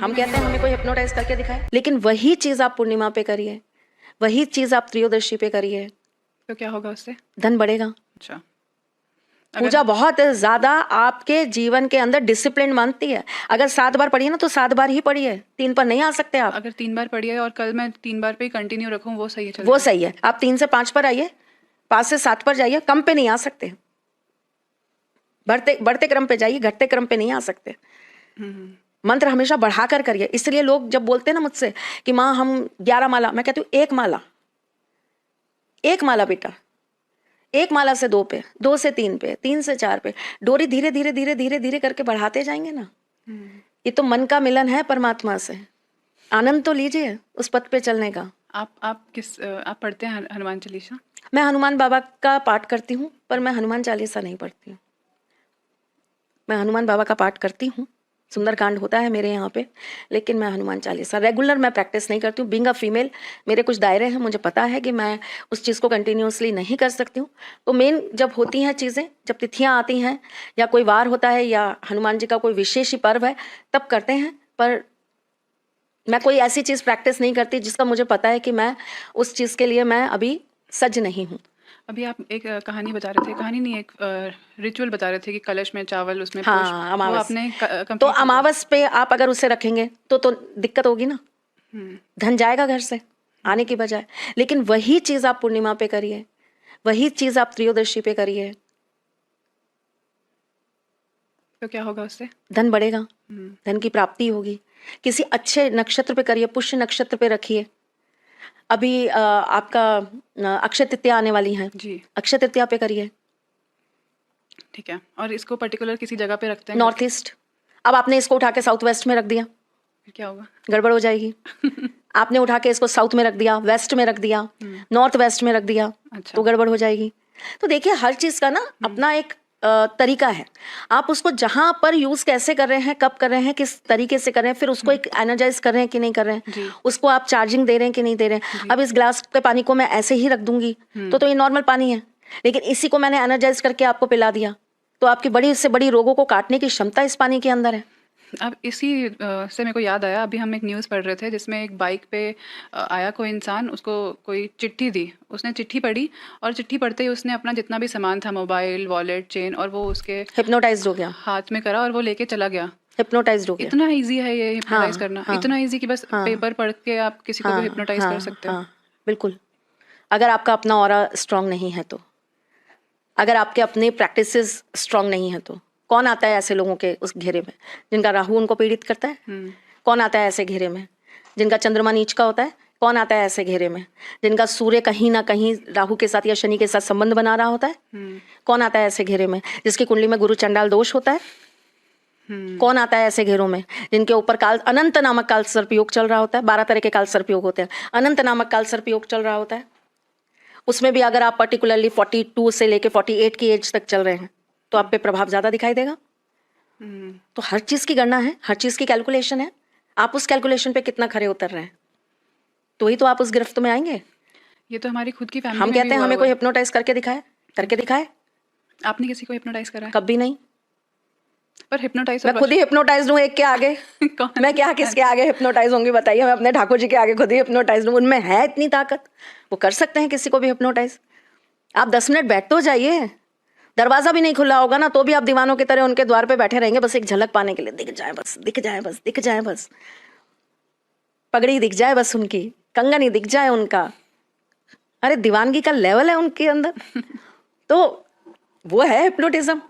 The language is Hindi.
हम कहते हैं हमें कोई हिप्नोटाइज करके दिखाए, लेकिन वही चीज आप पूर्णिमा पे करिए, वही चीज आप त्रयोदशी पे करिए, तो क्या होगा उससे? धन बढ़ेगा। अच्छा, पूजा बहुत ज्यादा आपके जीवन के अंदर डिसिप्लिन मानती है। अगर 7 बार पढ़िए ना तो 7 बार ही पढ़िए, 3 पर नहीं आ सकते आप। अगर 3 बार पढ़ी है और कल मैं 3 बार पे कंटिन्यू रखूं, वो सही है? वो सही है। आप 3 से 5 पर आइए, 5 से 7 पर जाइए, कम पे नहीं आ सकते। बढ़ते बढ़ते क्रम पे जाइए, घटते क्रम पे नहीं आ सकते। मंत्र हमेशा बढ़ाकर करिए। इसलिए लोग जब बोलते हैं ना मुझसे कि माँ हम 11 माला, मैं कहती हूँ एक माला, एक माला बेटा, एक माला से 2 पे, 2 से 3 पे, 3 से 4 पे, डोरी धीरे धीरे धीरे धीरे धीरे करके बढ़ाते जाएंगे ना। ये तो मन का मिलन है परमात्मा से। आनंद तो लीजिए उस पथ पे चलने का। आप पढ़ते हैं हनुमान चालीसा? मैं हनुमान बाबा का पाठ करती हूँ, पर मैं हनुमान चालीसा नहीं पढ़ती हूँ। मैं हनुमान बाबा का पाठ करती हूँ, सुंदरकांड होता है मेरे यहाँ पे, लेकिन मैं हनुमान चालीसा रेगुलर मैं प्रैक्टिस नहीं करती हूँ। बीइंग अ फीमेल मेरे कुछ दायरे हैं, मुझे पता है कि मैं उस चीज़ को कंटिन्यूअसली नहीं कर सकती हूँ। तो मेन जब होती हैं चीज़ें, जब तिथियाँ आती हैं या कोई वार होता है या हनुमान जी का कोई विशेष ही पर्व है, तब करते हैं। पर मैं कोई ऐसी चीज़ प्रैक्टिस नहीं करती जिसका मुझे पता है कि मैं उस चीज़ के लिए मैं अभी सज्ज नहीं हूँ। अभी आप एक कहानी बता रहे थे, कहानी नहीं, एक रिचुअल बता रहे थे कि कलश में चावल, उसमें पुष्प, हाँ, वो अमावस। आपने तो अमावस पे आप अगर उसे रखेंगे तो दिक्कत होगी ना, धन जाएगा घर से आने की बजाय। लेकिन वही चीज आप पूर्णिमा पे करिए, वही चीज आप त्रयोदशी पे करिए, तो क्या होगा उससे? धन बढ़ेगा, धन की प्राप्ति होगी। किसी अच्छे नक्षत्र पे करिए, पुष्य नक्षत्र पे रखिए। अभी आपका अक्षय तृतीया आने वाली है जी, अक्षय तृतीया पे करिए। ठीक है। और इसको पर्टिकुलर किसी जगह पे रखते हैं? North east. अब आपने इसको उठा के साउथ वेस्ट में रख दिया, फिर क्या होगा? गड़बड़ हो जाएगी। आपने उठा के इसको साउथ में रख दिया, वेस्ट में रख दिया, नॉर्थ वेस्ट में रख दिया, अच्छा। तो गड़बड़ हो जाएगी। तो देखिए हर चीज का ना अपना एक तरीका है। आप उसको जहां पर यूज कैसे कर रहे हैं, कब कर रहे हैं, किस तरीके से कर रहे हैं, फिर उसको एक एनर्जाइज कर रहे हैं कि नहीं कर रहे हैं, उसको आप चार्जिंग दे रहे हैं कि नहीं दे रहे हैं। अब इस ग्लास के पानी को मैं ऐसे ही रख दूंगी तो ये नॉर्मल पानी है, लेकिन इसी को मैंने एनर्जाइज करके आपको पिला दिया तो आपकी बड़ी से बड़ी रोगों को काटने की क्षमता इस पानी के अंदर है। अब इसी से मेरे को याद आया, अभी हम एक न्यूज़ पढ़ रहे थे जिसमें एक बाइक पे आया कोई इंसान, उसको कोई चिट्ठी दी, उसने चिट्ठी पढ़ी और चिट्ठी पढ़ते ही उसने अपना जितना भी सामान था, मोबाइल, वॉलेट, चेन, और वो उसके हिप्नोटाइज्ड हो गया, हाथ में करा और वो लेके चला गया। हिप्नोटाइज्ड हो गया। इतना इजी है ये हिप्नोटाइज हाँ, करना, हाँ, इतना इजी कि बस हाँ, पेपर पढ़ के आप किसी को भी हिप्नोटाइज कर सकते हो। हाँ, बिल्कुल। अगर आपका अपना ऑरा स्ट्रांग नहीं है तो, अगर आपके अपने प्रैक्टिसेस स्ट्रांग नहीं है तो, कौन आता है ऐसे लोगों के उस घेरे में जिनका राहु उनको पीड़ित करता है? कौन आता है ऐसे घेरे में जिनका चंद्रमा नीच का होता है? कौन आता है ऐसे घेरे में जिनका सूर्य कहीं ना कहीं राहु के साथ या शनि के साथ संबंध बना रहा होता है? कौन आता है ऐसे घेरे में जिसकी कुंडली में गुरु चंडाल दोष होता है? कौन आता है ऐसे घेरों में जिनके ऊपर काल अनंत नामक काल सर्पयोग चल रहा होता है? 12 तरह के काल सर्पयोग होते हैं, अनंत नामक काल सर्पयोग चल रहा होता है। उसमें भी अगर आप पर्टिकुलरली 42 से लेके 48 की एज तक चल रहे हैं तो आप पे प्रभाव ज्यादा दिखाई देगा। तो हर चीज की गणना है, हर चीज की कैलकुलेशन है। आप उस कैलकुलेशन पे कितना खरे उतर रहे हैं तो ही तो आप उस गिरफ्त में आएंगे। ये तो हमारी खुद की फैमिली हम में कहते भी हैं हुआ हमें हुआ कोई है। हिप्नोटाइज करके दिखाए। आपने किसी को हिप्नोटाइज करा है? कभी नहीं। पर हिप्नोटाइज मैं खुद ही हिप्नोटाइज हूँ एक के आगे। कौन? मैं क्या किसके आगे हिप्नोटाइज होंगी बताइए? मैं अपने ठाकुर जी के आगे खुद ही हिप्नोटाइज हूँ। उनमें है इतनी ताकत, वो कर सकते हैं किसी को भी हिप्नोटाइज। आप 10 मिनट बैठ तो जाइए, दरवाजा भी नहीं खुला होगा ना तो भी आप दीवानों की तरह उनके द्वार पे बैठे रहेंगे, बस एक झलक पाने के लिए। दिख जाए बस, दिख जाए बस, दिख जाए बस, पगड़ी दिख जाए बस, उनकी कंगन ही दिख जाए उनका। अरे दीवानगी का लेवल है उनके अंदर। तो वो है हिप्नोटिज्म।